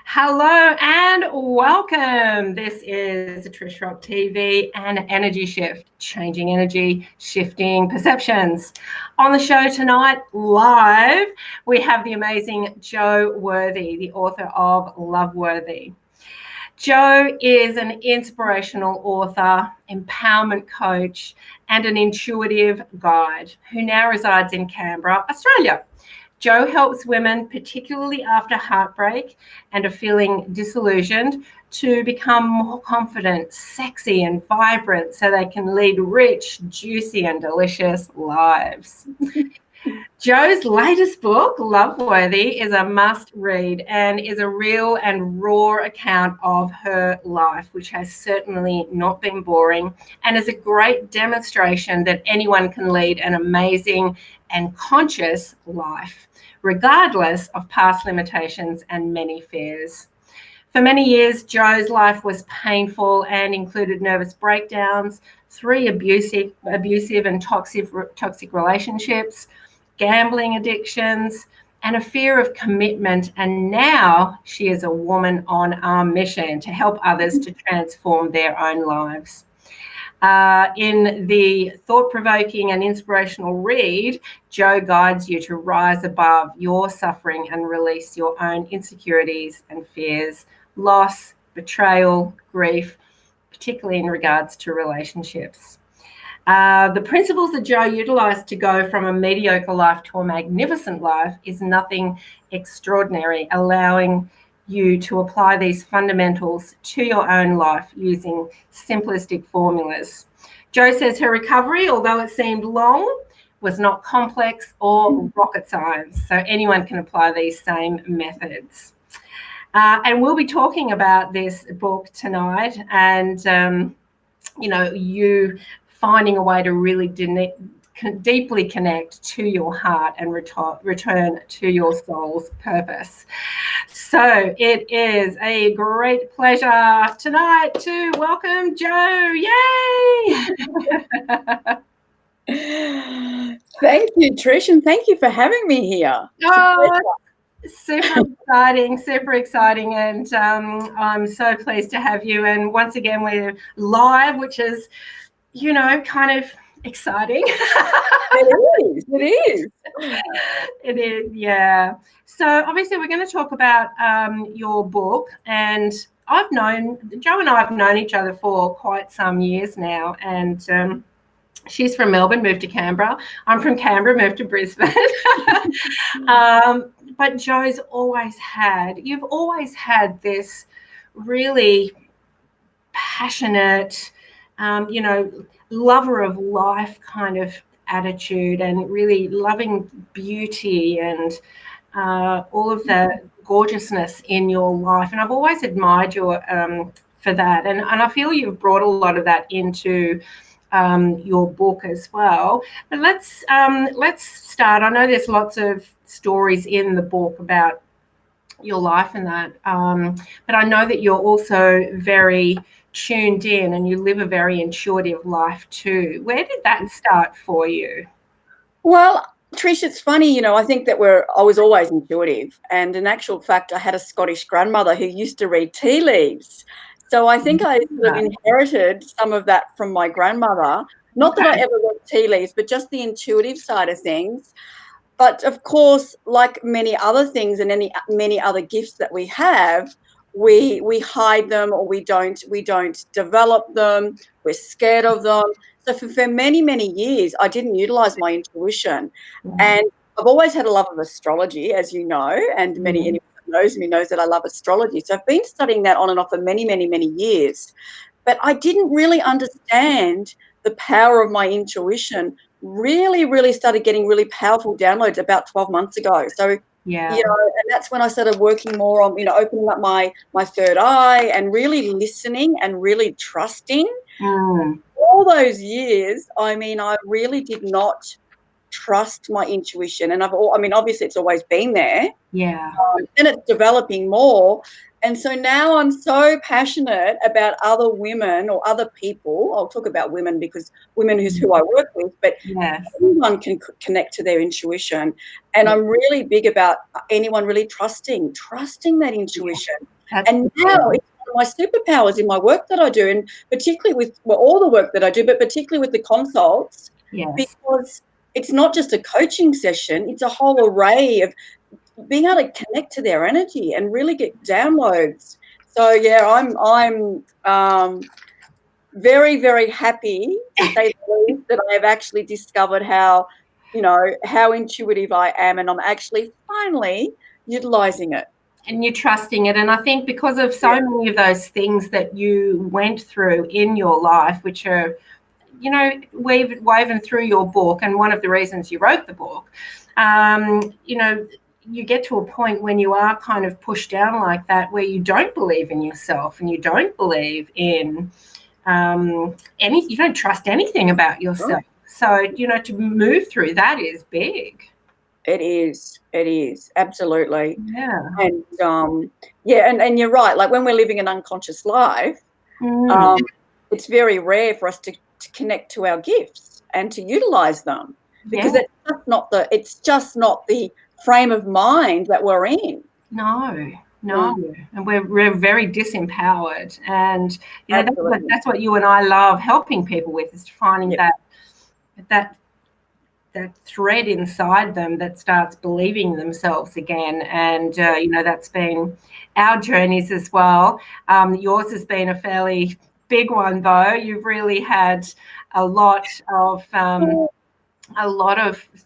Hello and welcome. This is TrishRockTV and Energy Shift, changing energy, shifting perceptions. On the show tonight, live, we have the amazing Jo Worthy, the author of Loveworthy. Jo is an inspirational author, empowerment coach, and an intuitive guide who now resides in Canberra, Australia. Jo helps women, particularly after heartbreak and are feeling disillusioned, to become more confident, sexy, and vibrant so they can lead rich, juicy, and delicious lives. Jo's latest book, Loveworthy, is a must-read and is a real and raw account of her life, which has certainly not been boring, and is a great demonstration that anyone can lead an amazing and conscious life, regardless of past limitations and many fears. For many years, Jo's life was painful and included nervous breakdowns, 3 abusive and toxic relationships, gambling addictions, and a fear of commitment. And now she is a woman on a mission to help others to transform their own lives. In the thought-provoking and inspirational read, Jo guides you to rise above your suffering and release your own insecurities and fears, loss, betrayal, grief, particularly in regards to relationships. The principles that Jo utilised to go from a mediocre life to a magnificent life is nothing extraordinary, allowing you to apply these fundamentals to your own life using simplistic formulas. Jo says her recovery, although it seemed long, was not complex or rocket science, so anyone can apply these same methods. And we'll be talking about this book tonight, and you finding a way to really deeply connect to your heart and return to your soul's purpose. So it is a great pleasure tonight to welcome Jo. Yay! Thank you, Trish, and thank you for having me here. Super exciting, and I'm so pleased to have you. And once again, we're live, which is, kind of exciting. It is, yeah. So obviously we're going to talk about your book, and Jo and I have known each other for quite some years now, and she's from Melbourne, moved to Canberra. I'm from Canberra, moved to Brisbane. But Jo's you've always had this really passionate, lover of life kind of attitude, and really loving beauty and all of the gorgeousness in your life. And I've always admired you for that. And I feel you've brought a lot of that into your book as well. But let's start. I know there's lots of stories in the book about your life and that, but I know that you're also very tuned in and you live a very intuitive life too. Where did that start for you? Well, Trish, it's funny, I think that I was always intuitive, and in actual fact I had a Scottish grandmother who used to read tea leaves. So I think I sort of inherited some of that from my grandmother. Not that I ever read tea leaves, but just the intuitive side of things. But of course, like many other things and many other gifts that we have, we hide them, or we don't develop them. We're scared of them. So for many, many years, I didn't utilize my intuition. And I've always had a love of astrology, as you know, and anyone who knows me knows that I love astrology. So I've been studying that on and off for many, many, many years. But I didn't really understand the power of my intuition. Really started getting really powerful downloads about 12 months ago. So, and that's when I started working more on, opening up my third eye and really listening and really trusting. All those years, I really did not trust my intuition. And obviously it's always been there. Yeah. And it's developing more. And so now I'm so passionate about other women or other people. I'll talk about women because women is who I work with, but Yes. anyone can connect to their intuition. And I'm really big about anyone really trusting that intuition. That's And now it's one of my superpowers in my work that I do, and particularly with all the work that I do, but particularly with the consults, yes. because it's not just a coaching session, it's a whole array of being able to connect to their energy and really get downloads. So yeah, I'm very, very happy to say the least that I have actually discovered how intuitive I am, and I'm actually finally utilizing it. And you're trusting it. And I think because of so many of those things that you went through in your life, which are, woven through your book, and one of the reasons you wrote the book, you get to a point when you are kind of pushed down like that, where you don't believe in yourself and you don't believe in you don't trust anything about yourself. Right. So, to move through that is big. It is absolutely. Yeah. And and you're right, like when we're living an unconscious life, it's very rare for us to connect to our gifts and to utilize them, because it's just not the frame of mind that we're in. No. And we're very disempowered, and that's what you and I love helping people with, is finding that thread inside them that starts believing themselves again. And that's been our journeys as well. Yours has been a fairly big one, though. You've really had a lot of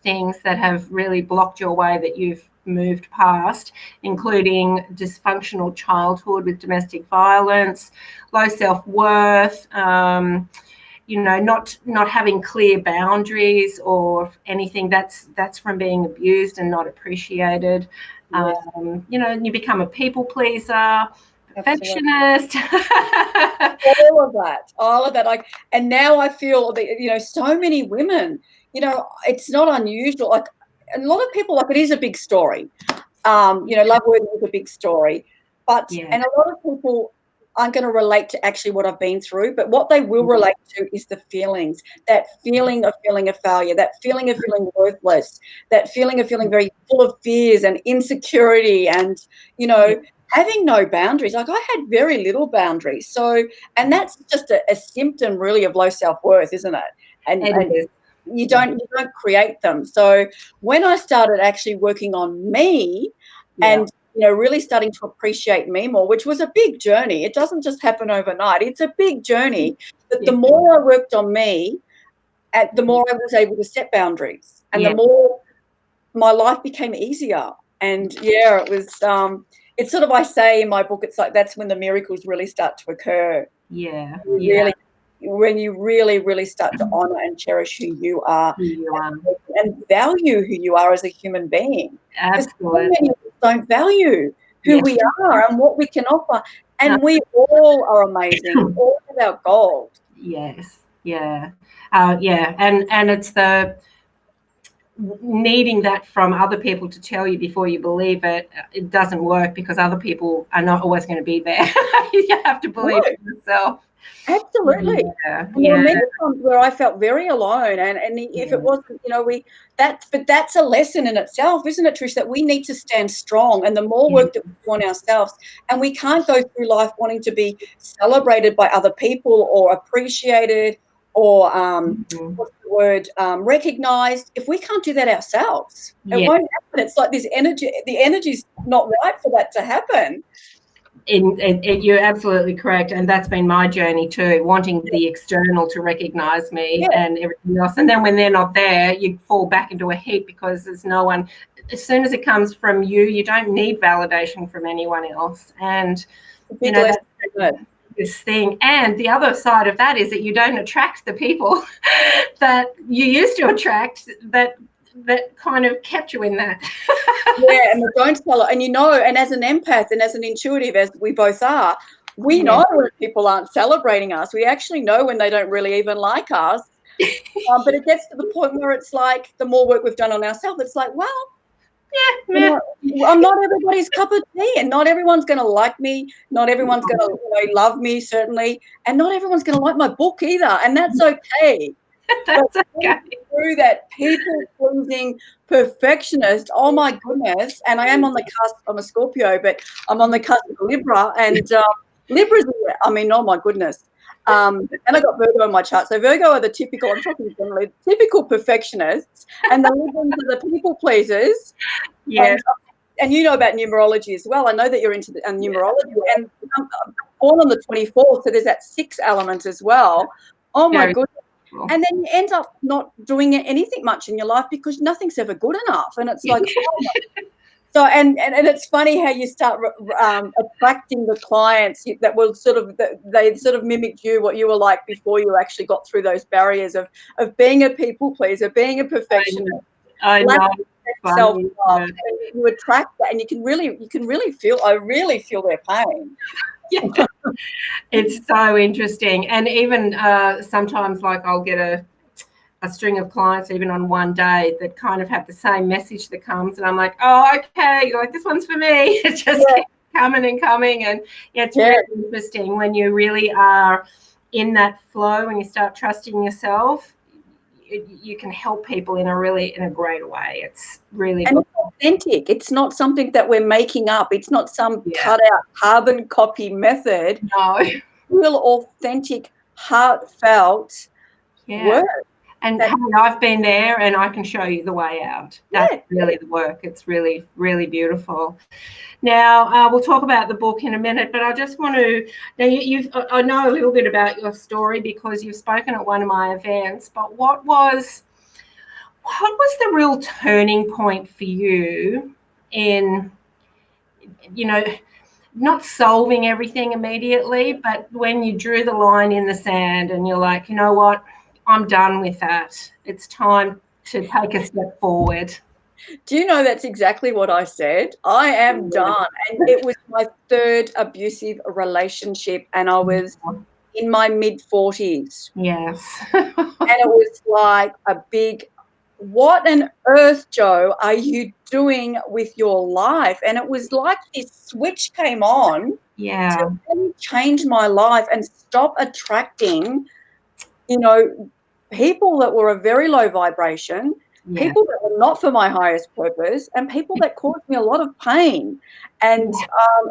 things that have really blocked your way that you've moved past, including dysfunctional childhood with domestic violence, low self-worth, not having clear boundaries or anything. That's from being abused and not appreciated. You become a people pleaser, perfectionist. all of that. Like, and now I feel that, so many women, it's not unusual. Like, a lot of people, like, it is a big story. Love word is a big story, but and a lot of people aren't going to relate to actually what I've been through, but what they will relate to is the feelings, that feeling of failure, that feeling of feeling worthless, that feeling of feeling very full of fears and insecurity, and having no boundaries. Like, I had very little boundaries. So, and that's just a symptom really of low self-worth, isn't it? And you don't create them. So when I started actually working on me and really starting to appreciate me more, which was a big journey. It doesn't just happen overnight. It's a big journey. But the more I worked on me, the more I was able to set boundaries, and the more my life became easier. And it was it's sort of, I say in my book, it's like that's when the miracles really start to occur. When you really, really start to honor and cherish who you are, and value who you are as a human being. Absolutely. So many of us don't value who we are and what we can offer. And we all are amazing. We all have our gold. Yes. And it's the needing that from other people to tell you before you believe it. It doesn't work, because other people are not always going to be there. You have to believe it yourself. Absolutely. There were many times where I felt very alone, and if it wasn't, but that's a lesson in itself, isn't it, Trish, that we need to stand strong, and the more work that we do on ourselves, and we can't go through life wanting to be celebrated by other people or appreciated or what's the word, recognized, if we can't do that ourselves. It won't happen. It's like this energy, the energy's not right for that to happen. You're absolutely correct, and that's been my journey too, wanting the external to recognize me and everything else, and then when they're not there, you fall back into a heap, because there's no one. As soon as it comes from you, you don't need validation from anyone else. And that's this thing. And the other side of that is that you don't attract the people that you used to attract, that kind of kept you in that. And we don't sell it. And and as an empath and as an intuitive, as we both are, we know when people aren't celebrating us. We actually know when they don't really even like us. But it gets to the point where it's like, the more work we've done on ourselves, it's like, well, I'm not everybody's cup of tea, and not everyone's going to like me. Not everyone's going to love me, certainly, and not everyone's going to like my book either, and that's okay. That's okay. Through that people-pleasing perfectionist, oh my goodness, and I am on the cusp, I'm a Scorpio, but I'm on the cusp of Libra, and Libra's, I mean, oh my goodness. And I got Virgo in my chart. So Virgo are the typical, I'm talking generally, typical perfectionists, and the Librans are the people pleasers. Yeah. And you know about numerology as well. I know that you're into the, numerology, and I'm born on the 24th, so there's that 6 element as well. Oh my goodness. And then you end up not doing anything much in your life because nothing's ever good enough. And it's like, oh my. So, and it's funny how you start attracting the clients that will they sort of mimicked you, what you were like before you actually got through those barriers of being a people pleaser, being a perfectionist. I know. Self-love. You attract that, and you can really feel. I really feel their pain. Yeah. It's so interesting. And even sometimes, like, I'll get a string of clients even on one day that kind of have the same message that comes, and I'm like, oh, okay, like, this one's for me. It just keeps coming and coming. And it's really interesting when you really are in that flow and you start trusting yourself. You can help people in a great way. It's really and it's authentic. It's not something that we're making up. It's not some cut out carbon copy method. No, real authentic, heartfelt work. And I've been there, and I can show you the way out. That's really the work. It's really, really beautiful. Now, we'll talk about the book in a minute, but I just want to, now I know a little bit about your story because you've spoken at one of my events, but what was the real turning point for you in, not solving everything immediately, but when you drew the line in the sand and you're like, you know what, I'm done with that. It's time to take a step forward. Do you know that's exactly what I said? I am done. And it was my 3rd abusive relationship, and I was in my mid-40s. Yes. And it was like a big, what on earth, Jo, are you doing with your life? And it was like this switch came on to really change my life and stop attracting, people that were a very low vibration, people that were not for my highest purpose, and people that caused me a lot of pain. And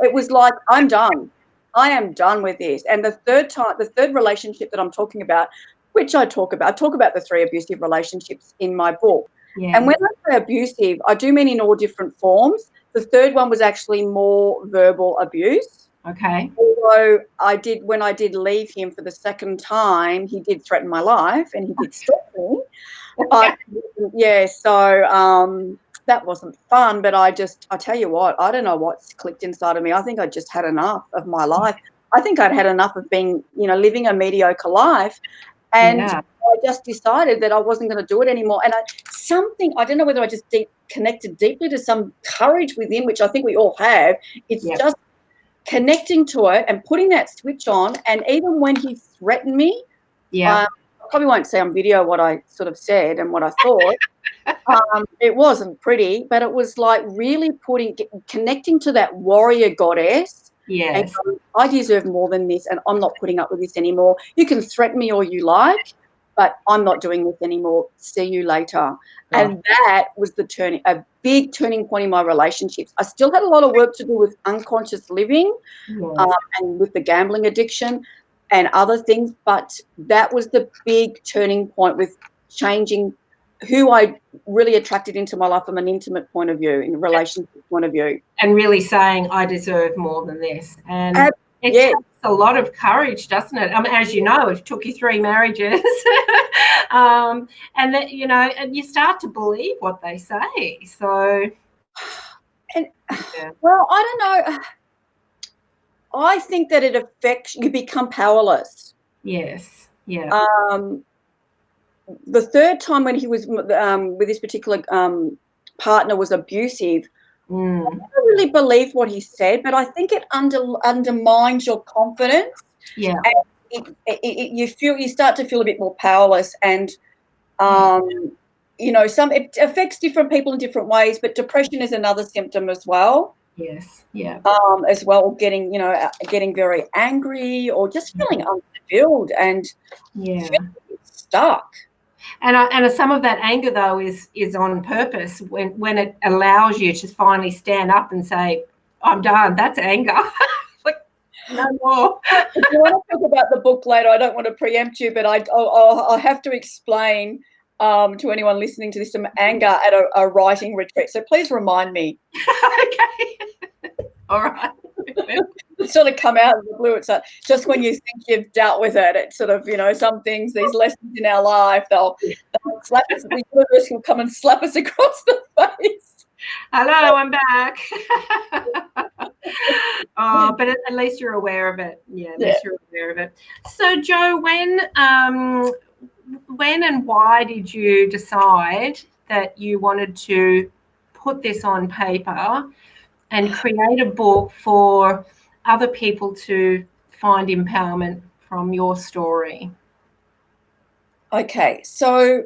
it was like, I'm done. I am done with this. And the third relationship that I'm talking about, which I talk about the 3 abusive relationships in my book. Yeah. And when I say abusive, I do mean in all different forms. The 3rd one was actually more verbal abuse. Okay. Although when I did leave him for the 2nd time, he did threaten my life and he did stop me. But so that wasn't fun. But I tell you what, I don't know what's clicked inside of me. I think I just had enough of my life. I think I'd had enough of being, living a mediocre life. And I just decided that I wasn't going to do it anymore. And I don't know whether I just connected deeply to some courage within, which I think we all have. It's just connecting to it and putting that switch on. And even when he threatened me, I probably won't say on video what I sort of said and what I thought. It wasn't pretty, but it was like really connecting to that warrior goddess. Yes. And I deserve more than this, and I'm not putting up with this anymore. You can threaten me all you like, but I'm not doing this anymore. See you later. Yeah. And that was a big turning point in my relationships. I still had a lot of work to do with unconscious living and with the gambling addiction and other things, but that was the big turning point with changing who I really attracted into my life from an intimate point of view, in a relationship point of view. And really saying, I deserve more than this. And it takes a lot of courage, doesn't it? I mean, as you know, it took you 3 marriages. And that, and you start to believe what they say. So, well, I don't know. I think that it affects, you become powerless. Yes. Yeah. The 3rd time when he was with this particular partner was abusive, I don't really believe what he said, but I think it undermines your confidence. Yeah. And you start to feel a bit more powerless, and you know, it affects different people in different ways, but depression is another symptom as well. Yes. Yeah. As well, getting, you know, getting very angry or just feeling unfulfilled and feeling stuck. And some of that anger, though, is on purpose when it allows you to finally stand up and say, I'm done. That's anger. Like, no more. If you want to talk about the book later, I don't want to preempt you, but I'll have to explain to anyone listening to this some anger at a writing retreat. So please remind me. Okay. All right. It's sort of come out of the blue. It's like, just when you think you've dealt with it, it's sort of, you know, some things, these lessons in our life, they'll slap us, the universe will come and slap us across the face. Hello, I'm back. Oh, but at least you're aware of it. Yeah, at least you're aware of it. So, Jo, when and why did you decide that you wanted to put this on paper and create a book for other people to find empowerment from your story? Okay, so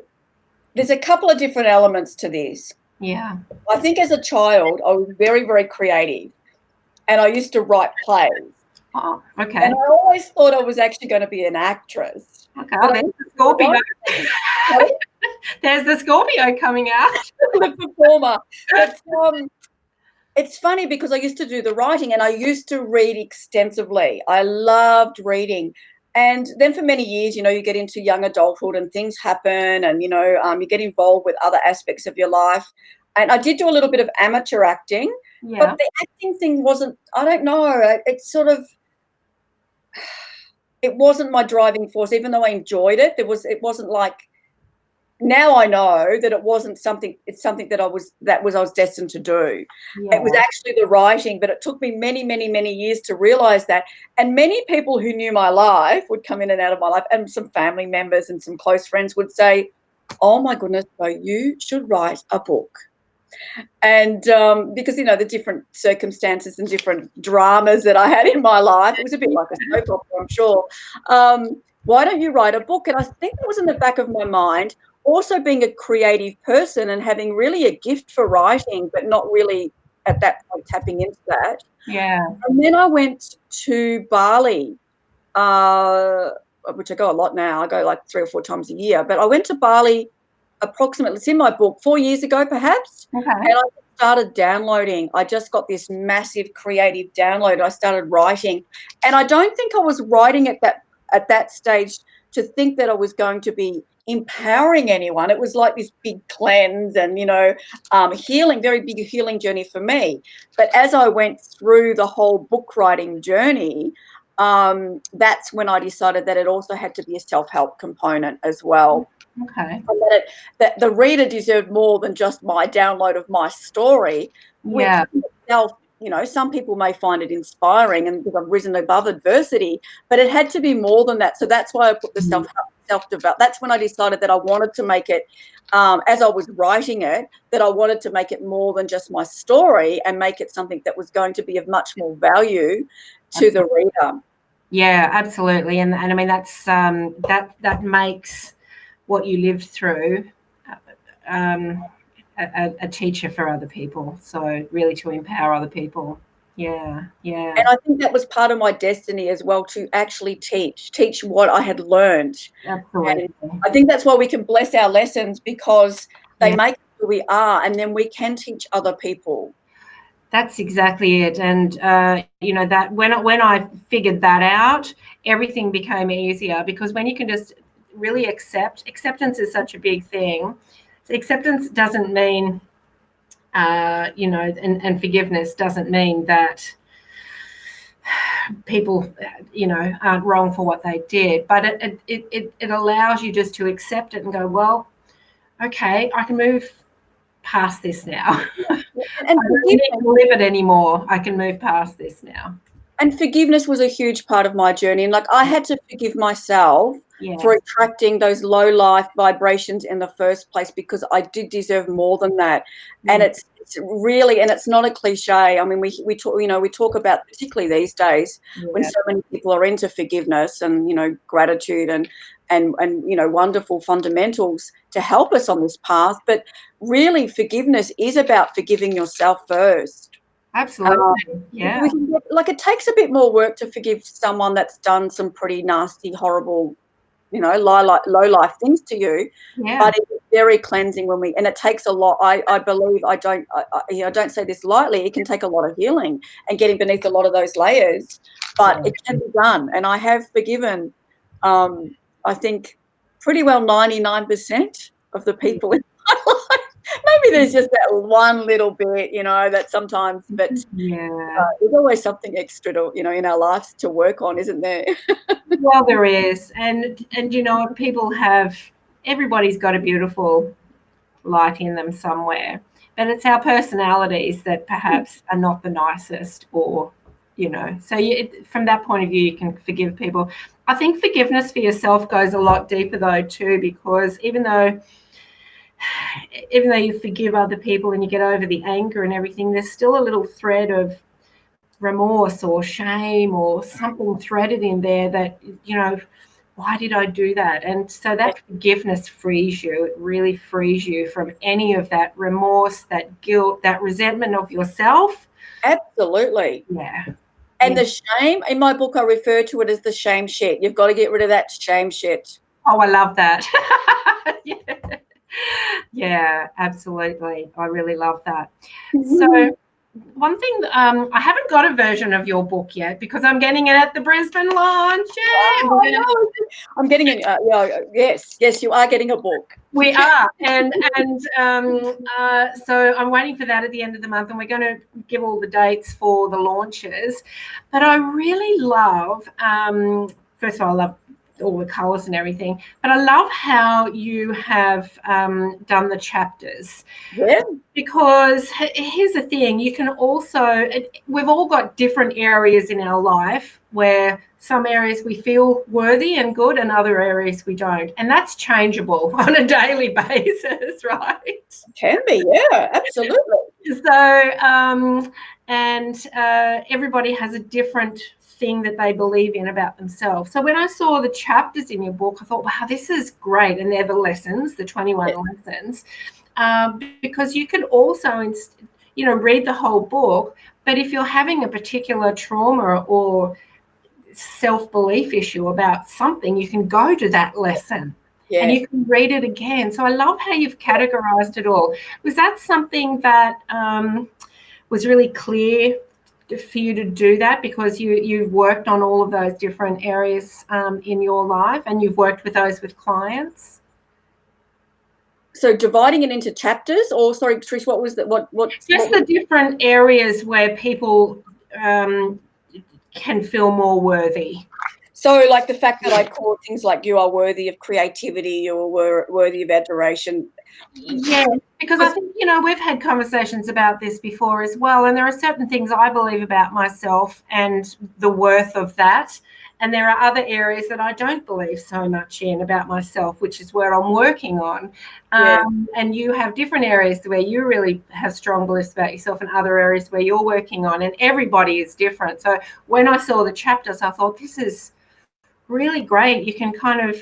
there's a couple of different elements to this. Yeah. I think as a child, I was very, very creative, and I used to write plays. Oh, okay. And I always thought I was actually going to be an actress. Okay, there's the Scorpio. There's the Scorpio coming out. The performer. But, it's funny because I used to do the writing and I used to read extensively. I loved reading. And then for many years, you know, you get into young adulthood and things happen and, you know, you get involved with other aspects of your life. And I did do a little bit of amateur acting, but the acting thing wasn't, I don't know, it's sort of, it wasn't my driving force, even though I enjoyed it. It wasn't like, now I know that it wasn't something, it's something that I was destined to do. It was actually the writing, but it took me many, many, many years to realize that. And many people who knew my life would come in and out of my life, and some family members and some close friends would say, oh my goodness, so you should write a book. And because, you know, the different circumstances and different dramas that I had in my life, it was a bit like a soap opera, I'm sure. Why don't you write a book? And I think that was in the back of my mind. Also being a creative person and having really a gift for writing, but not really at that point tapping into that. Yeah. And then I went to Bali, which I go a lot now. I go like 3 or 4 times a year. But I went to Bali approximately, it's in my book, 4 years ago perhaps. Okay. And I started downloading. I just got this massive creative download. I started writing. And I don't think I was writing at that stage to think that I was going to be empowering anyone. It was like this big cleanse and, you know, healing, very big healing journey for me. But as I went through the whole book writing journey, that's when I decided that it also had to be a self-help component as well. Okay. And that the reader deserved more than just my download of my story, which itself, you know, some people may find it inspiring and because I've risen above adversity, but it had to be more than that. So that's why I put the self-develop. That's when I decided that I wanted to make it, as I was writing it, that I wanted to make it more than just my story and make it something that was going to be of much more value to the reader. Yeah, absolutely. And I mean, that's that makes what you lived through a teacher for other people. So really to empower other people. Yeah. And I think that was part of my destiny as well, to actually teach what I had learned. Absolutely. And I think that's why we can bless our lessons, because they make who we are, and then we can teach other people. That's exactly it. And, you know, that when I figured that out, everything became easier, because when you can just really acceptance is such a big thing. Acceptance doesn't mean, you know, and forgiveness doesn't mean that people, you know, aren't wrong for what they did, but it allows you just to accept it and go, well, okay, I can move past this now. And I don't need to live it anymore. I can move past this now. And forgiveness was a huge part of my journey. And like, I had to forgive myself for Yes. attracting those low life vibrations in the first place, because I did deserve more than that. And Yeah. it's really, and it's not a cliche. I mean, we talk, we talk about, particularly these days when Yeah. so many people are into forgiveness and, gratitude and wonderful fundamentals to help us on this path. But really, forgiveness is about forgiving yourself first. Absolutely. Yeah. We can like, it takes a bit more work to forgive someone that's done some pretty nasty, horrible, low life things to you, Yeah. but it's very cleansing and it takes a lot. I believe, I don't say this lightly. It can take a lot of healing and getting beneath a lot of those layers, but Yeah. it can be done. And I have forgiven, I think, pretty well 99% of the people in my life. Maybe there's just that one little bit, that sometimes, but Yeah. there's always something extra to, in our lives to work on, isn't there? Well, there is, and everybody's got a beautiful light in them somewhere, but it's our personalities that perhaps are not the nicest, or So from that point of view, you can forgive people. I think forgiveness for yourself goes a lot deeper though too, because even though you forgive other people and you get over the anger and everything, there's still a little thread of remorse or shame or something threaded in there that, why did I do that? And so that forgiveness frees you. It really frees you from any of that remorse, that guilt, that resentment of yourself. Absolutely. Yeah. And the shame, in my book, I refer to it as the shame shit. You've got to get rid of that shame shit. Oh, I love that. Yeah, absolutely. I really love that. So one thing, I haven't got a version of your book yet because I'm getting it at the Brisbane launch. Oh, I'm getting it. Yes, you are getting a book. We are, and so I'm waiting for that at the end of the month, and we're going to give all the dates for the launches. But I really love, first of all, I love all the colours and everything, but I love how you have done the chapters. Yeah. Because here's the thing, you can also, we've all got different areas in our life where some areas we feel worthy and good and other areas we don't. And that's changeable on a daily basis, right? It can be, yeah, absolutely. So, everybody has a different thing that they believe in about themselves. So when I saw the chapters in your book, I thought, wow, this is great. And they're the lessons, the 21 lessons. Because you can also, read the whole book, but if you're having a particular trauma or self-belief issue about something, you can go to that lesson and you can read it again. So I love how you've categorized it all. Was that something that was really clear for you to do that because you've worked on all of those different areas in your life and you've worked with those with clients? So dividing it into chapters, or sorry, Trish, what was that? Just the different areas where people can feel more worthy. So, like the fact that I call things like you are worthy of creativity, you are worthy of adoration. Yeah, because I think, we've had conversations about this before as well, and there are certain things I believe about myself and the worth of that. And there are other areas that I don't believe so much in about myself, which is where I'm working on. And you have different areas where you really have strong beliefs about yourself and other areas where you're working on. And everybody is different. So when I saw the chapters, I thought, this is really great. You can kind of,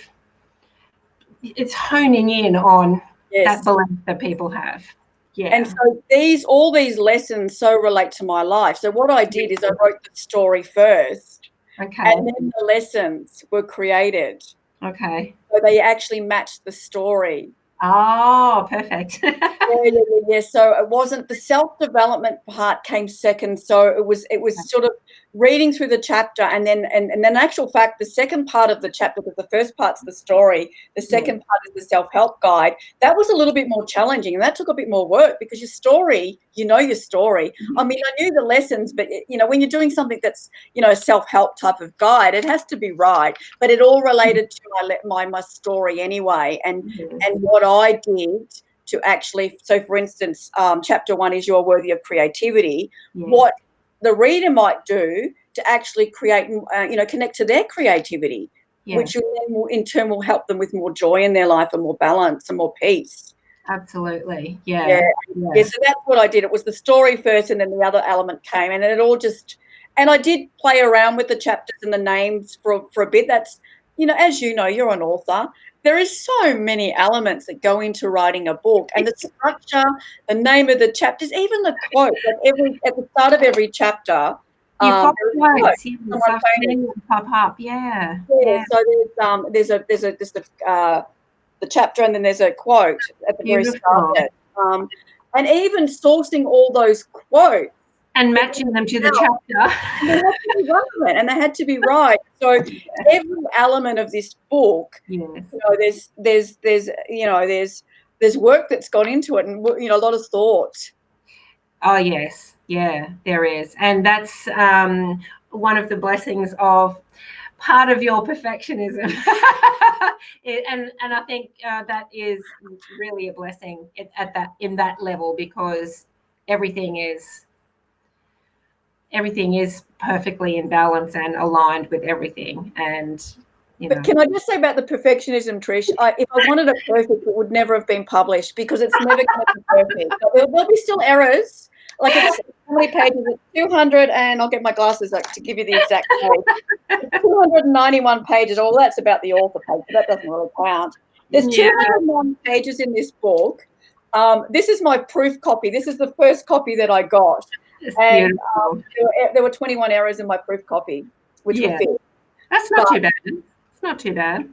it's honing in on that belief that people have. Yeah. And so all these lessons so relate to my life. So what I did is I wrote the story first. Okay. And then the lessons were created. Okay. So they actually matched the story. Oh, perfect. Yeah. So it wasn't, the self-development part came second. So it was sort of reading through the chapter and then actual fact, the second part of the chapter, because the first part's the story, the second part is the self-help guide. That was a little bit more challenging, and that took a bit more work because your story, your story. I mean, I knew the lessons, but when you're doing something that's, a self-help type of guide, it has to be right. But it all related to my story anyway, and what I did to actually, so for instance, chapter 1 is you're worthy of creativity. What the reader might do to actually create, connect to their creativity. which will in turn will help them with more joy in their life and more balance and more peace. Absolutely. Yeah. So that's what I did. It was the story first, and then the other element came, and it all just. And I did play around with the chapters and the names for a bit. That's, as you know, you're an author. There is so many elements that go into writing a book, and the structure, the name of the chapters, even the quote. Like at the start of every chapter, you've got quotes. I've seen them pop up. Yeah. So there's the chapter, and then there's a quote at the very start of it. And even sourcing all those quotes and matching them to the chapter, and they had to be relevant, and they had to be right. So every element of this book, there's work that's gone into it, and a lot of thought. Oh yes, yeah, there is, and that's one of the blessings of part of your perfectionism. and I think that is really a blessing in that level, because everything is perfectly in balance and aligned with everything. And But can I just say about the perfectionism, Trish? If I wanted it perfect, it would never have been published, because it's never going to be perfect. There'll be still errors. Like, it's how many pages? It's 200, and I'll get my glasses to give you the exact page. 291 pages. Well, that's about the author page, but that doesn't really count. There's 201 pages in this book. This is my proof copy. This is the first copy that I got. And there were 21 errors in my proof copy, which were fixed. That's not too bad. It's not too bad.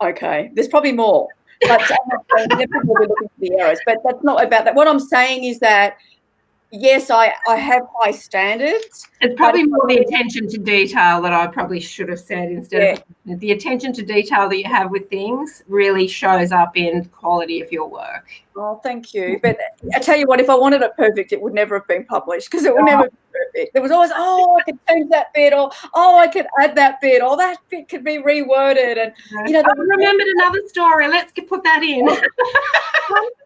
Okay, there's probably more. But I'm not saying people will be looking for the errors, but that's not about that. What I'm saying is that, yes, I have high standards. It's probably more the attention to detail that I probably should have said instead of the attention to detail that you have with things really shows up in quality of your work. Oh, thank you. But I tell you what, if I wanted it perfect, it would never have been published, because it would never be perfect. There was always, I could change that bit, or I could add that bit, or that bit could be reworded. And I remembered another story. Let's put that in.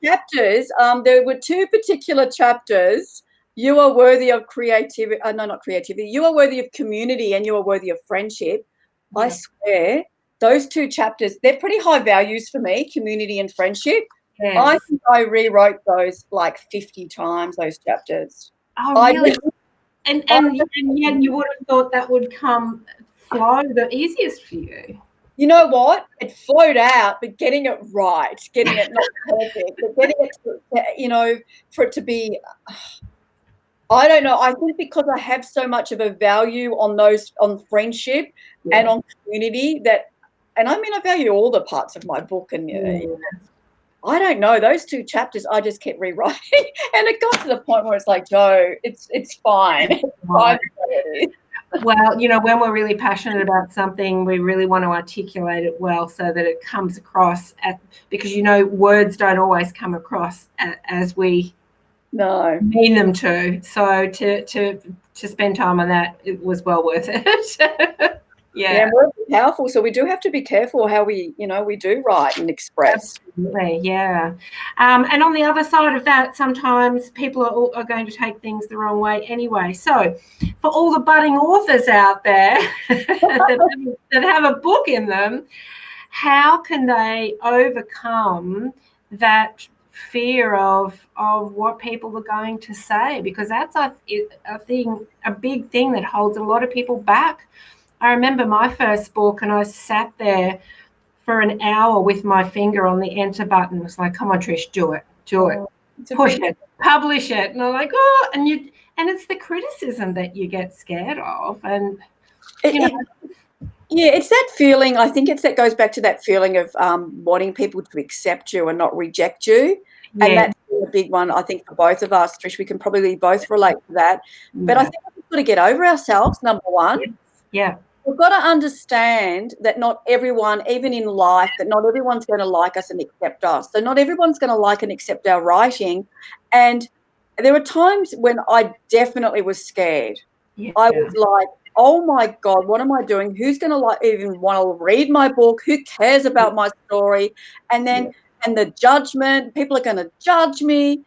Chapters. There were two particular chapters. You are worthy of creativity. No, not creativity. You are worthy of community, and you are worthy of friendship. Yeah. I swear, those two chapters, they're pretty high values for me, community and friendship. Yes. I think I rewrote those like 50 times, those chapters. Oh, really? And yet you would have thought that would flow the easiest for you. You know what? It flowed out, but getting it right, getting it not perfect, but getting it to, for it to be, I don't know. I think because I have so much of a value on friendship and on community and I mean, I value all the parts of my book, and I don't know, those two chapters I just kept rewriting, and it got to the point where it's like, Joe, it's fine. It's fine. Well, when we're really passionate about something, we really want to articulate it well so that it comes across because words don't always come across as we mean them to. So to spend time on that, it was well worth it. Yeah, words are powerful, so we do have to be careful how we do write and express. Absolutely, yeah. And on the other side of that, sometimes people are going to take things the wrong way anyway. So for all the budding authors out there that have a book in them, how can they overcome that fear of what people are going to say? Because that's a big thing that holds a lot of people back. I remember my first book, and I sat there for an hour with my finger on the enter button. It was like, come on, Trish, do it, push it, publish it. And I'm like, and it's the criticism that you get scared of. And, it's that feeling. I think that goes back to that feeling of wanting people to accept you and not reject you. Yeah. And that's a big one, I think, for both of us, Trish. We can probably both relate to that. Yeah. But I think we've got to get over ourselves, number one. Yeah. We've got to understand that not everyone, even in life, that not everyone's going to like us and accept us. So not everyone's going to like and accept our writing. And there were times when I definitely was scared. Yeah. I was like, oh, my God, what am I doing? Who's going to even want to read my book? Who cares about my story? And then and the judgment, people are going to judge me.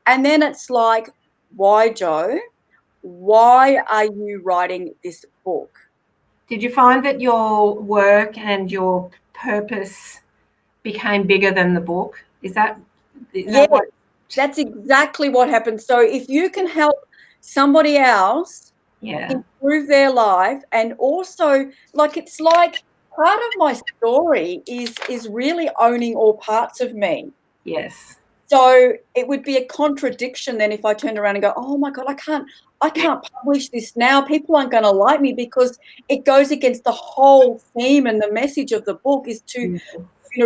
And then it's like, why, Joe? Why are you writing this book? Did you find that your work and your purpose became bigger than the book? Is that what? That's exactly what happens. So if you can help somebody else improve their life, and also, like, it's like part of my story is really owning all parts of me. Yes. So it would be a contradiction then if I turned around and go, oh my God, I can't publish this now. People aren't going to like me, because it goes against the whole theme and the message of the book is to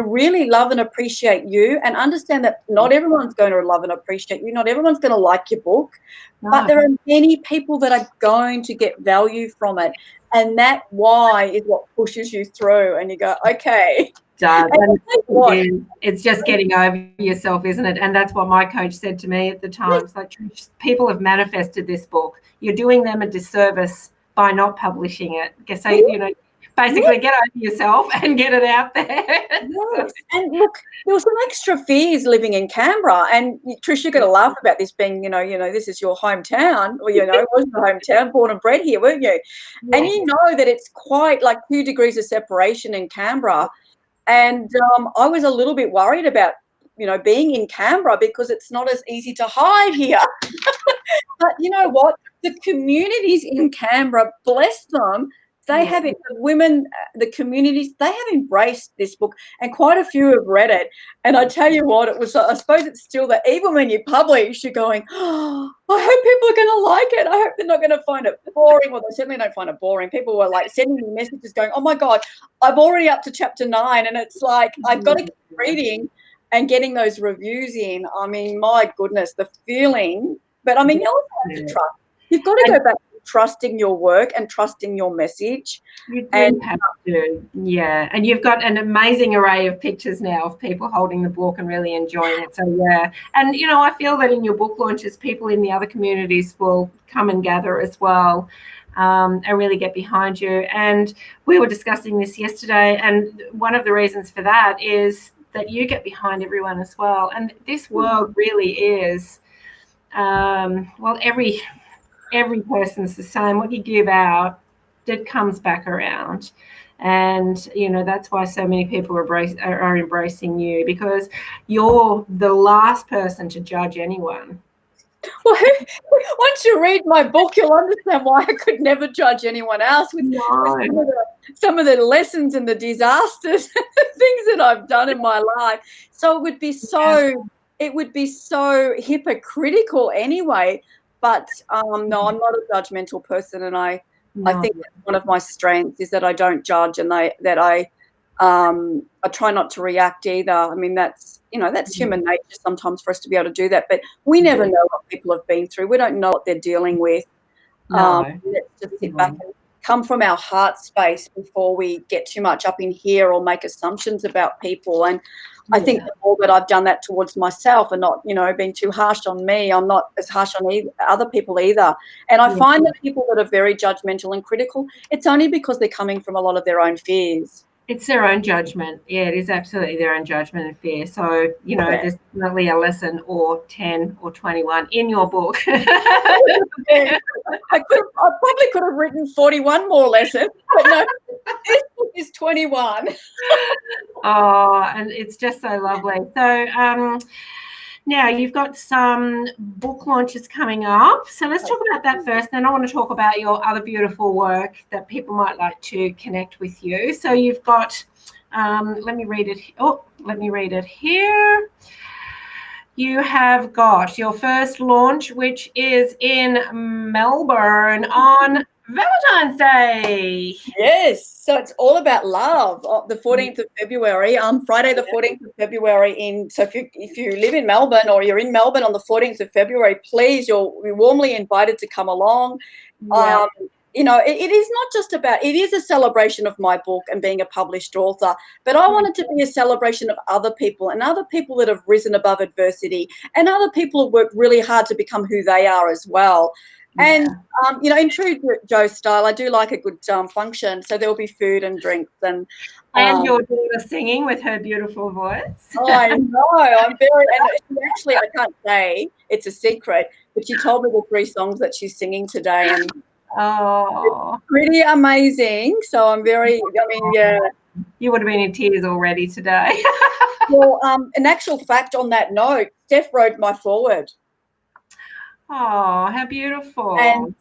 really love and appreciate you, and understand that not everyone's going to love and appreciate you. Not everyone's going to like your book, but there are many people that are going to get value from it. And that why is what pushes you through, and you go, okay. It's just getting over yourself, isn't it? And that's what my coach said to me at the time. It's like, people have manifested this book. You're doing them a disservice by not publishing it. So, basically get over yourself and get it out there. Yes. And look, there was some extra fears living in Canberra, and Trish, you're going to laugh about this being, this is your hometown, or, it was your hometown, born and bred here, weren't you? Yes. And you know that it's quite like 2 degrees of separation in Canberra. And I was a little bit worried about, being in Canberra, because it's not as easy to hide here. But you know what? The communities in Canberra, bless them, they have it. The women, the communities, they have embraced this book, and quite a few have read it. And I tell you what, it was, I suppose it's still that even when you publish, you're going, oh, I hope people are going to like it. I hope they're not going to find it boring. Well, they certainly don't find it boring. People were like sending me messages going, oh my God, I'm already up to chapter 9. And it's like, I've got to keep reading and getting those reviews in. I mean, my goodness, the feeling. But I mean, you also have to trust. You've got to go back to trusting your work and trusting your message. You do have to, and you've got an amazing array of pictures now of people holding the book and really enjoying it. So and I feel that in your book launches, people in the other communities will come and gather as well, and really get behind you. And we were discussing this yesterday, and one of the reasons for that is that you get behind everyone as well. And this world really is, every person's the same. What you give out, it comes back around. And, that's why so many people are embracing you, because you're the last person to judge anyone. Well, once you read my book, you'll understand why I could never judge anyone else with some of the lessons and the disasters, things that I've done in my life. So it would be so hypocritical anyway. But no, I'm not a judgmental person, and I think that one of my strengths is that I don't judge, and I try not to react either. I mean, that's human nature sometimes for us to be able to do that, but we never know what people have been through. We don't know what they're dealing with. Let's just sit back and come from our heart space before we get too much up in here or make assumptions about people. And I think the more that I've done that towards myself and not, being too harsh on me, I'm not as harsh on other people either. And I find that people that are very judgmental and critical, it's only because they're coming from a lot of their own fears. It's their own judgment. Yeah, it is absolutely their own judgment and fear. So, there's definitely a lesson or 10 or 21 in your book. I probably could have written 41 more lessons, but no, this book is 21. Oh, and it's just so lovely. So, now you've got some book launches coming up. So let's talk about that first. Then I want to talk about your other beautiful work that people might like to connect with you. So you've got, let me read it. Oh, let me read it here. You have got your first launch, which is in Melbourne on Valentine's Day. Yes, so it's all about love. The 14th of February, Friday the 14th of February. So if you live in Melbourne or you're in Melbourne on the 14th of February, please, you're warmly invited to come along. It is not just about, it is a celebration of my book and being a published author, but I want it to be a celebration of other people and other people that have risen above adversity and other people who work really hard to become who they are as well. And, in true Joe style, I do like a good function. So there will be food and drinks. And your daughter singing with her beautiful voice. Oh, I know. And actually, I can't say, it's a secret, but she told me the 3 songs that she's singing today. And Oh, pretty amazing. So I'm very, I mean, yeah. You would have been in tears already today. Well, in actual fact, on that note, Steph wrote my foreword. Oh, how beautiful. And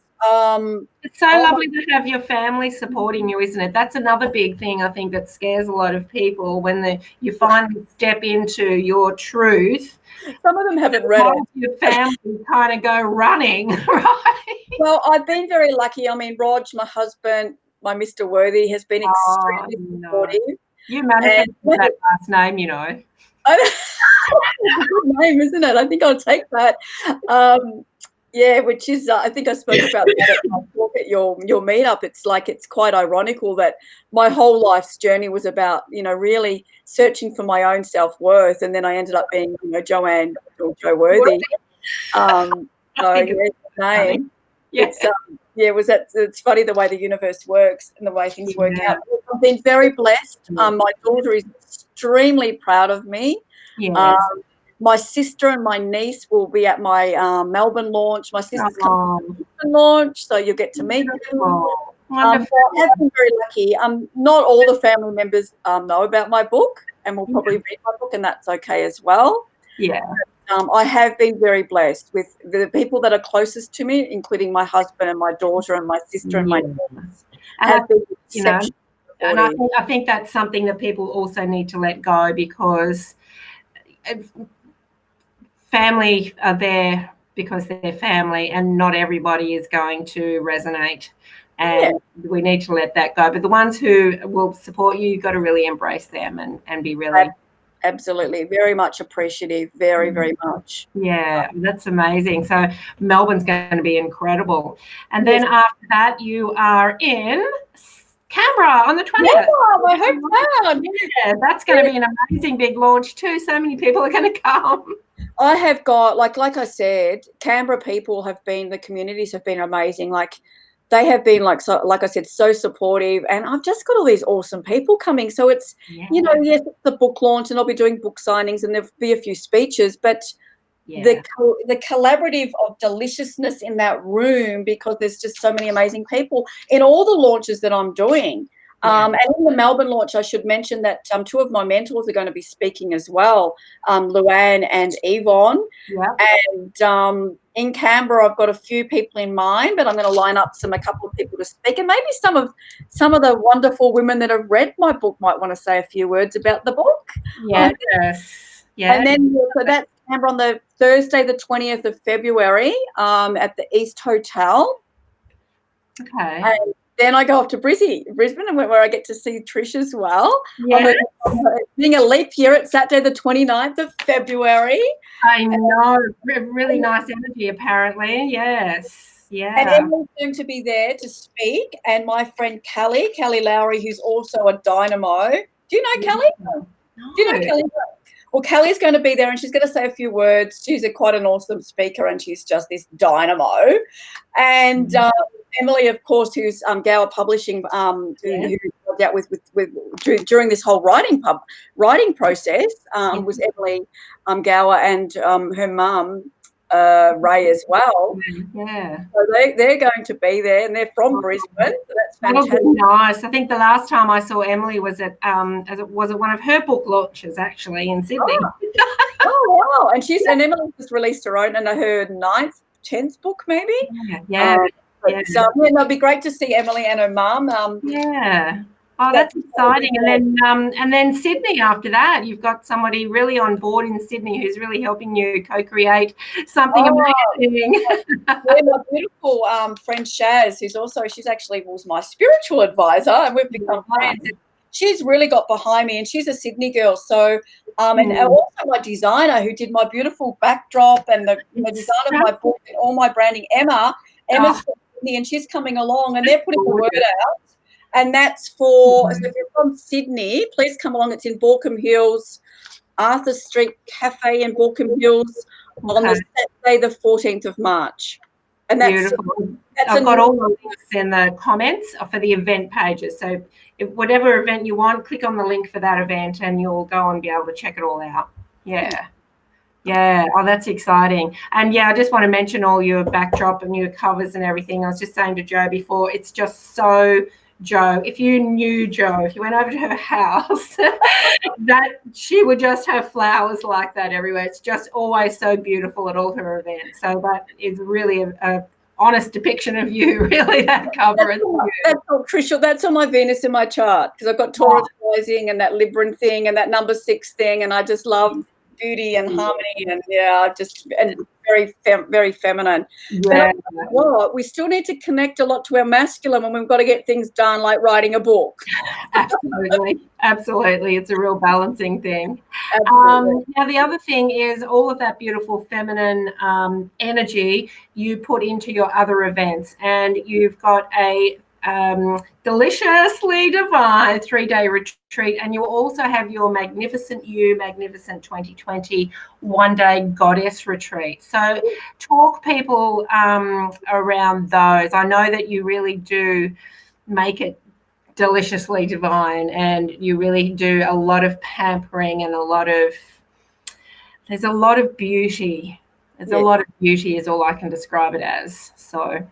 it's so lovely to have your family supporting you, isn't it? That's another big thing I think that scares a lot of people when you finally step into your truth. Some of them haven't read it. Your family kind of go running, right? Well, I've been very lucky. I mean, Rog, my husband, my Mr. Worthy, has been extremely supportive. You manifested that last name, you know. It's a good name, isn't it? I think I'll take that. Yeah, which is, I think I spoke about that at my talk at your meetup. It's like, it's quite ironical that my whole life's journey was about, you know, really searching for my own self-worth. And then I ended up being, you know, Joanne or Jo Worthy. So yeah, name. Yeah. It's funny the way the universe works and the way things work out. I've been very blessed. My daughter is extremely proud of me. Yes. My sister and my niece will be at my Melbourne launch. My sister's coming to the Melbourne launch, so you'll get to meet them. I've been very lucky. Not all the family members know about my book and will probably read my book, and that's okay as well. Yeah. I have been very blessed with the people that are closest to me, including my husband and my daughter and my sister and my niece. Have been exceptionally supportive. And I think that's something that people also need to let go, because family are there because they're family, and not everybody is going to resonate. And we need to let that go. But the ones who will support you, you've got to really embrace them and be really... Absolutely. Very much appreciative. Very, very much. Yeah, that's amazing. So Melbourne's going to be incredible. And then after that, you are in Canberra on the 20th. Yeah, my hometown. Yeah, that's going to be an amazing big launch too. So many people are going to come. I have got, like I said, Canberra people have been, the communities have been amazing. Like, they have been, like I said, so supportive, and I've just got all these awesome people coming. So it's, you know, yes, it's the book launch, and I'll be doing book signings, and there'll be a few speeches, but the collaborative of deliciousness in that room, because there's just so many amazing people in all the launches that I'm doing. And in the Melbourne launch, I should mention that two of my mentors are going to be speaking as well, Luann and Yvonne. And in Canberra, I've got a few people in mind, but I'm going to line up a couple of people to speak, and maybe some of the wonderful women that have read my book might want to say a few words about the book. And then so that's Canberra on the Thursday, the 20th of February, at the East Hotel. Okay. And then I go off to Brisbane, where I get to see Trish as well. Being a leap year, it's Saturday, the 29th of February. I know. Really nice energy, apparently. Yes. Yeah. And Emily's going to be there to speak. And my friend Kelly Lowry, who's also a dynamo. Do you know Kelly? No. Do you know Kelly? Well, Kelly's going to be there, and she's going to say a few words. She's quite an awesome speaker, and she's just this dynamo. And Emily, of course, who's Gower Publishing, who dealt with during this whole writing process, was Emily Gower and her mum, Ray, as well. Yeah. So they're going to be there, and they're from Brisbane. So that's fantastic. That'll be nice. I think the last time I saw Emily was at one of her book launches, actually, in Sydney. Oh wow! And Emily just released her own, and her 9th, 10th book, maybe. So it'll be great to see Emily and her mum. Oh, that's exciting. And then Sydney after that, you've got somebody really on board in Sydney who's really helping you co-create something amazing. My beautiful friend Shaz, she's actually was my spiritual advisor, and we've become friends. She's really got behind me, and she's a Sydney girl. So, and also my designer who did my beautiful backdrop and the design of my book and all my branding, Emma's from Sydney, and she's coming along, and they're putting the word out. And that's for, so if you're from Sydney, please come along. It's in Borkham Hills, Arthur Street Cafe in Borkham Hills on the Saturday, the 14th of March. And that's beautiful. I've got all the links in the comments for the event pages. So whatever event you want, click on the link for that event, and you'll go and be able to check it all out. Yeah. Yeah, oh, that's exciting. And yeah, I just want to mention all your backdrop and your covers and everything. I was just saying to Joe before, it's just so Joe. If you knew Joe, if you went over to her house, that she would just have flowers like that everywhere. It's just always so beautiful at all her events. So that is really a honest depiction of you, really, that cover. That's all, Trisha. That's on my Venus in my chart, because I've got Taurus rising and that Libran thing and that number 6 thing, and I just love beauty and harmony, and very feminine. Yeah. But what, we still need to connect a lot to our masculine when we've got to get things done, like writing a book. Absolutely. It's a real balancing thing. Now, the other thing is all of that beautiful feminine energy you put into your other events, and you've got a deliciously divine 3-day retreat, and you also have your Magnificent 2020 one-day goddess retreat. So talk people around those. I know that you really do make it deliciously divine, and you really do a lot of pampering and there's a lot of beauty. There's a lot of beauty is all I can describe it as. So,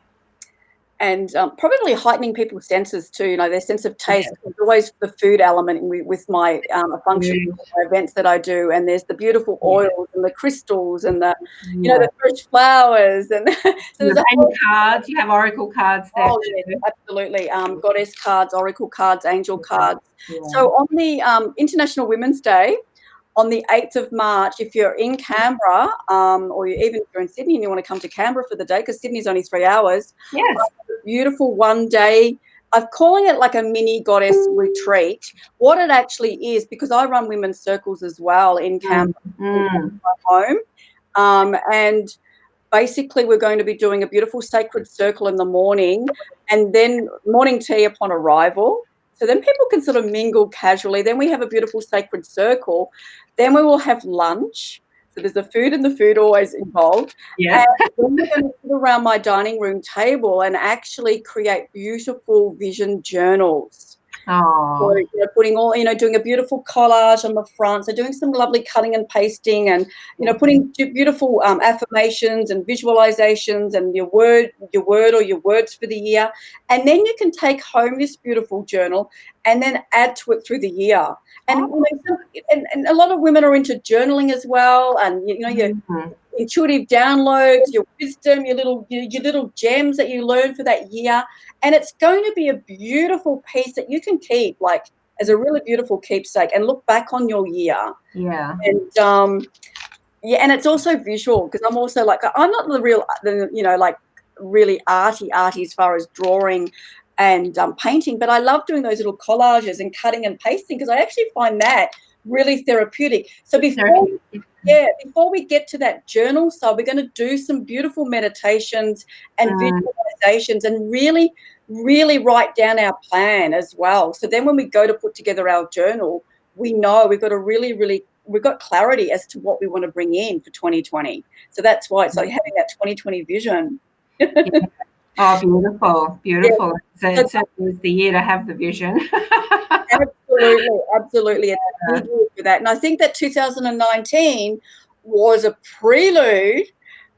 and probably heightening people's senses too, their sense of taste. There's always the food element with my function events that I do, and there's the beautiful oils and the crystals and the the fresh flowers, and so cards. You have oracle cards there. Oh, yes, absolutely. Goddess cards, oracle cards, angel cards. So on the International Women's Day, on the 8th of March, if you're in Canberra, or even if you're in Sydney and you want to come to Canberra for the day, because Sydney's only 3 hours, beautiful one-day, I'm calling it like a mini goddess retreat. What it actually is, because I run women's circles as well in Canberra, in my home, and basically we're going to be doing a beautiful sacred circle in the morning, and then morning tea upon arrival. So then people can sort of mingle casually. Then we have a beautiful sacred circle. Then we will have lunch. So there's the food, and the food always involved. Yeah. And then we're going to sit around my dining room table and actually create beautiful vision journals. Oh. So, putting all, doing a beautiful collage on the front. So doing some lovely cutting and pasting, and, putting beautiful affirmations and visualizations and your word or your words for the year. And then you can take home this beautiful journal and then add to it through the year. And, and a lot of women are into journaling as well. And, your intuitive downloads, your wisdom, your little gems that you learn for that year. And it's going to be a beautiful piece that you can keep, like, as a really beautiful keepsake, and look back on your year. Yeah. And and it's also visual, because I'm also I'm not like really arty as far as drawing and painting, but I love doing those little collages and cutting and pasting, because I actually find that really therapeutic. So before we get to that journal side, we're going to do some beautiful meditations and visualizations, and really write down our plan as well. So then when we go to put together our journal, we know we've got we've got clarity as to what we want to bring in for 2020. So that's why it's like having that 2020 vision. Oh, beautiful. So it certainly is the year to have the vision. Absolutely. It's a big year for that. And I think that 2019 was a prelude,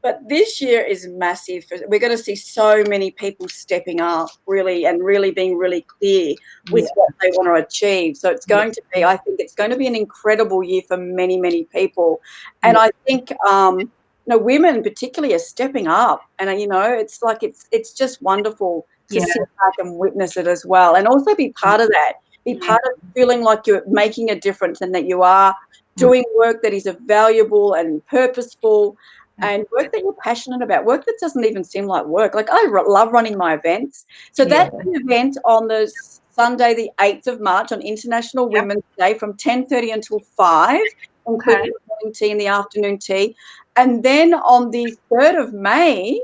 but this year is massive. We're going to see so many people stepping up really being really clear with what they want to achieve. So it's going to be, I think it's going to be an incredible year for many, many people. And I think, women particularly are stepping up, and, it's like, it's just wonderful to sit back and witness it as well, and also be part of that. Be part of feeling like you're making a difference, and that you are doing work that is valuable and purposeful, and work that you're passionate about, work that doesn't even seem like work. Like, I love running my events. So that's an event on the Sunday, the 8th of March, on International Women's Day, from 10:30 until 5, including morning tea and the afternoon tea. And then on the 3rd of May,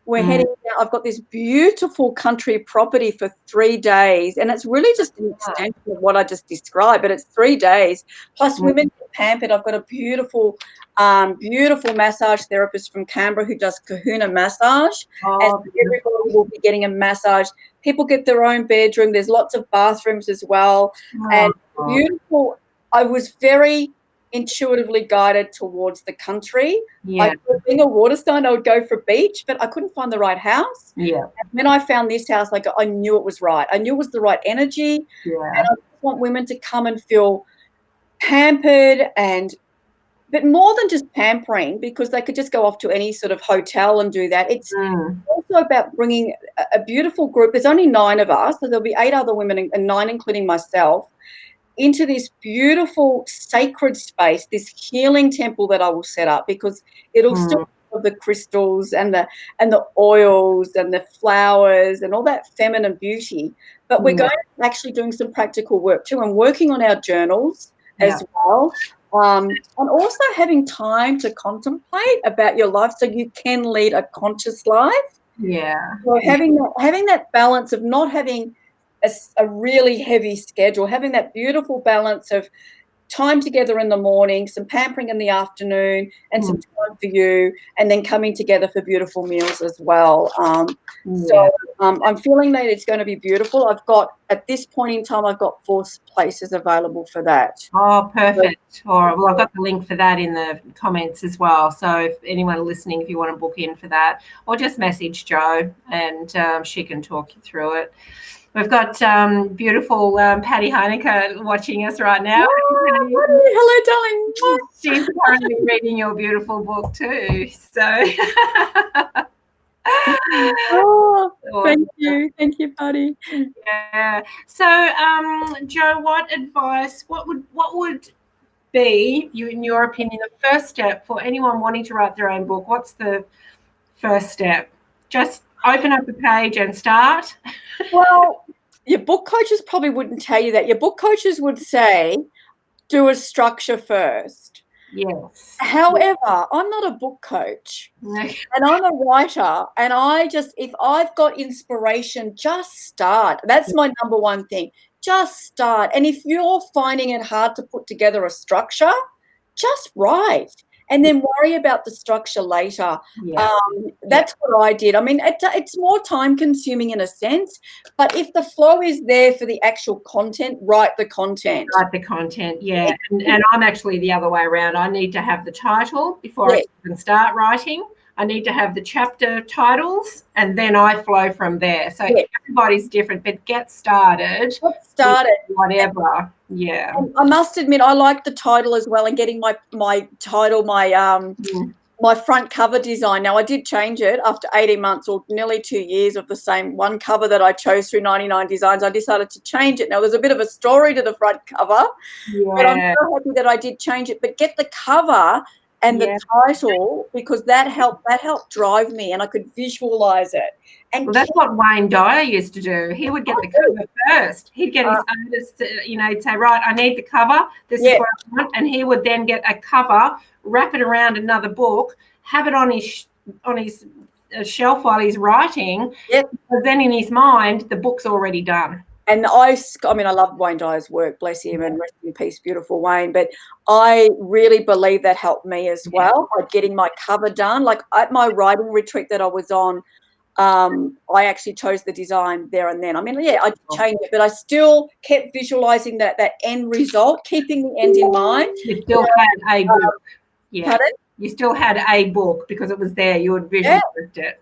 we're heading out. I've got this beautiful country property for 3 days, and it's really just an extension of what I just described, but it's 3 days. Plus, women get pampered. I've got a beautiful massage therapist from Canberra who does kahuna massage, and everybody will be getting a massage. People get their own bedroom. There's lots of bathrooms as well, and beautiful. I was very intuitively guided towards the country. Yeah. Being a water sign, I would go for beach, but I couldn't find the right house. Yeah. And when I found this house, I knew it was right. I knew it was the right energy. Yeah. And I just want women to come and feel pampered, but more than just pampering, because they could just go off to any sort of hotel and do that. It's also about bringing a beautiful group. There's only 9 of us, so there'll be 8 other women and 9 including myself, into this beautiful sacred space, this healing temple that I will set up, because it'll still have the crystals and the oils and the flowers and all that feminine beauty. But we're going to actually doing some practical work too, and working on our journals as well. And also having time to contemplate about your life so you can lead a conscious life. Yeah. So having that balance of not having a really heavy schedule, having that beautiful balance of time together in the morning, some pampering in the afternoon, and some time for you, and then coming together for beautiful meals as well. So I'm feeling that it's going to be beautiful. At this point in time, I've got 4 places available for that. Oh, perfect. All right. Well, I've got the link for that in the comments as well. So if anyone listening, if you want to book in for that, or just message Jo and she can talk you through it. We've got beautiful Patty Heineke watching us right now. Hello, darling. She's currently reading your beautiful book too. So, thank you, Patty. Yeah. So, Jo, what advice? What would be, in your opinion, the first step for anyone wanting to write their own book? What's the first step? Just open up the page and start? Well, your book coaches probably wouldn't tell you that. Your book coaches would say, do a structure first. Yes. However, I'm not a book coach, and I'm a writer, and if I've got inspiration, just start. That's my number one thing. Just start. And if you're finding it hard to put together a structure, just write. And then worry about the structure later. That's what I did. I mean, it's more time consuming in a sense, but if the flow is there for the actual content, write the content. Write the content, yeah. And I'm actually the other way around. I need to have the title before I can start writing. I need to have the chapter titles, and then I flow from there. So everybody's different, but get started. Whatever. Yeah. I must admit, I like the title as well, and getting my title, my front cover design. Now, I did change it after 18 months or nearly 2 years of the same one cover that I chose through 99 Designs. I decided to change it. Now, there's a bit of a story to the front cover, but I'm so happy that I did change it. But get the cover and the title, because that helped drive me, and I could visualize it. And that's what Wayne Dyer used to do. He would get the cover first. He'd get his artist, he'd say, right, I need the cover. This is what I want. And he would then get a cover, wrap it around another book, have it on his shelf while he's writing. Because then in his mind, the book's already done. And I love Wayne Dyer's work, bless him, and rest in peace, beautiful Wayne. But I really believe that helped me as well, by getting my cover done. Like at my writing retreat that I was on, I actually chose the design there and then. I mean, I changed it, but I still kept visualizing that end result, keeping the end in mind. You still had a book. You still had a book because it was there. You had visualized it.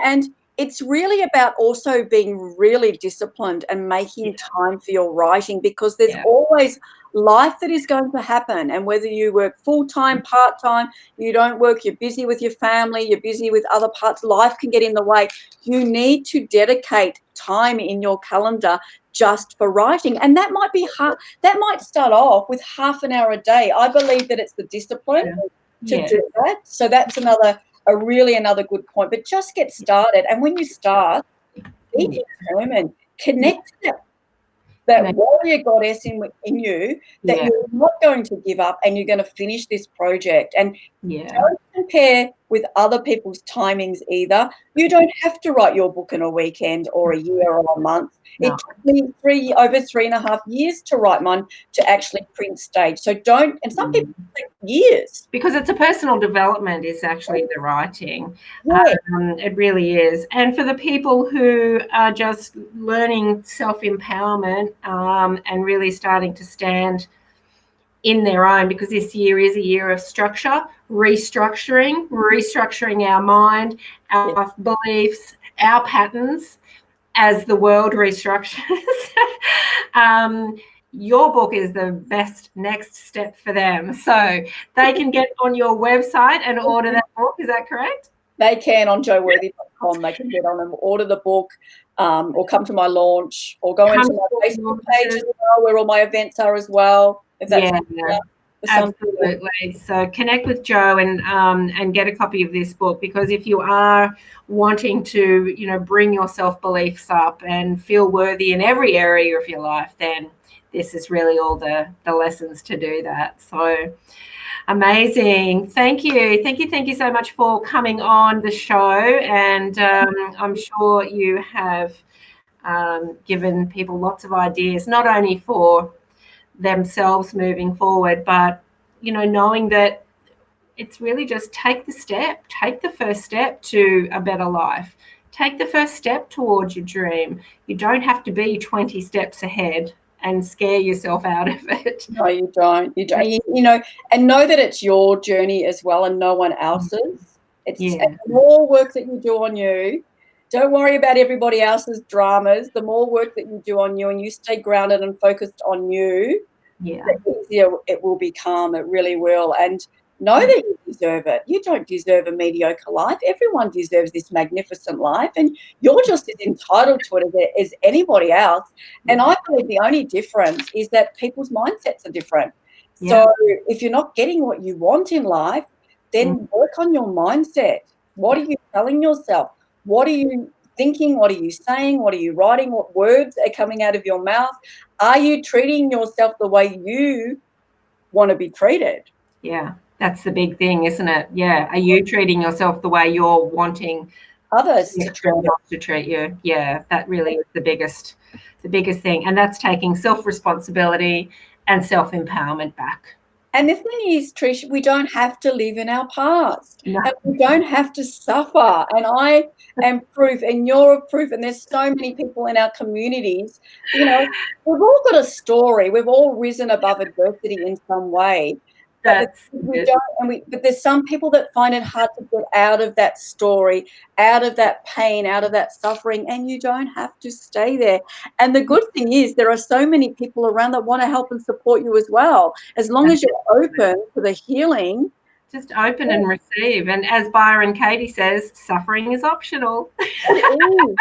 And it's really about also being really disciplined and making time for your writing, because there's always life that is going to happen. And whether you work full-time, part-time, you don't work, you're busy with your family, you're busy with other parts, life can get in the way. You need to dedicate time in your calendar just for writing. And that might be hard. That might start off with half an hour a day. I believe that it's the discipline to do that. So that's another good point. But just get started. And when you start, be determined. Connect to that warrior goddess in you, that you're not going to give up, and you're going to finish this project. And don't compare with other people's timings either. You don't have to write your book in a weekend or a year or a month. It took me over 3.5 years to write mine to actually print stage. So don't, and some people take years. Because it's a personal development is actually the writing. It really is. And for the people who are just learning self-empowerment and really starting to stand in their own, because this year is a year of structure, restructuring our mind, our beliefs, our patterns as the world restructures. Your book is the best next step for them. So they can get on your website and order that book. Is that correct? They can on joeworthy.com. They can get on and order the book, or come to my launch, or go into my Facebook page as well, where all my events are as well. If that's absolutely. So connect with Jo and get a copy of this book, because if you are wanting to, bring your self-beliefs up and feel worthy in every area of your life, then this is really all the lessons to do that. So amazing. Thank you so much for coming on the show. And I'm sure you have given people lots of ideas, not only for themselves moving forward, but knowing that it's really just take the first step to a better life. Take the first step towards your dream. You don't have to be 20 steps ahead and scare yourself out of it. No, you don't. And know that it's your journey as well, and no one else's. It's more work that you do on you. Don't worry about everybody else's dramas. The more work that you do on you, and you stay grounded and focused on you, the easier it will become. It really will. And know that you deserve it. You don't deserve a mediocre life. Everyone deserves this magnificent life, and you're just as entitled to it as anybody else. And I believe the only difference is that people's mindsets are different. So if you're not getting what you want in life, then work on your mindset. What are you telling yourself? What are you thinking? What are you saying? What are you writing? What words are coming out of your mouth? Are you treating yourself the way you want to be treated? Yeah, that's the big thing, isn't it? Yeah. Are you treating yourself the way you're wanting others to treat you? Yeah, that really is the biggest thing. And that's taking self-responsibility and self-empowerment back. And the thing is, Trish, we don't have to live in our past. No. And we don't have to suffer. And I am proof, and you're proof, and there's so many people in our communities. We've all got a story. We've all risen above adversity in some way. But there's some people that find it hard to get out of that story, out of that pain, out of that suffering, and you don't have to stay there. And the good thing is there are so many people around that want to help and support you as well. As long as you're open to the healing. Just open and receive. And as Byron Katie says, suffering is optional. It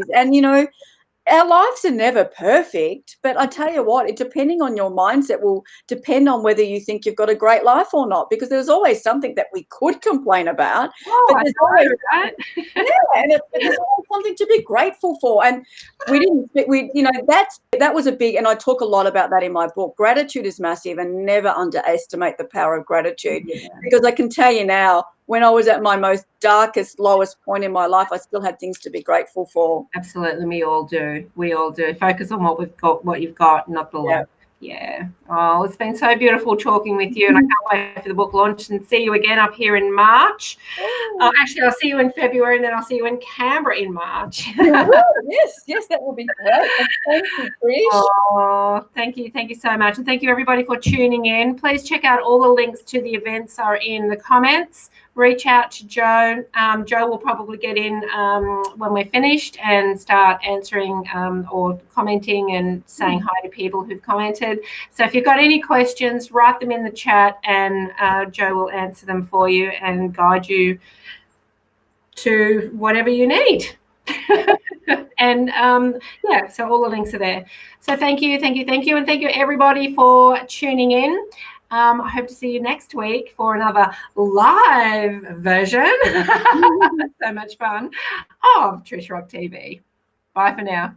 is. And, our lives are never perfect, but I tell you what, depending on your mindset will depend on whether you think you've got a great life or not, because there's always something that we could complain about. But there's always there's always something to be grateful for. And that was a big, and I talk a lot about that in my book. Gratitude is massive, and never underestimate the power of gratitude. Because I can tell you now, when I was at my most darkest, lowest point in my life, I still had things to be grateful for. Absolutely. We all do. Focus on what we've got, what you've got, not the lack. Yeah. Oh, it's been so beautiful talking with you, and I can't wait for the book launch and see you again up here in March. Actually, I'll see you in February, and then I'll see you in Canberra in March. Yes, that will be great. Thank you, Trish. Oh, thank you so much, and thank you everybody for tuning in. Please check out all the links to the events are in the comments. Reach out to Jo. Jo will probably get in when we're finished and start answering or commenting and saying hi to people who've commented. So if you've got any questions, write them in the chat, and Jo will answer them for you and guide you to whatever you need. And so all the links are there. So thank you, and thank you everybody for tuning in. I hope to see you next week for another live version. So much fun of Trish Rock TV. Bye for now.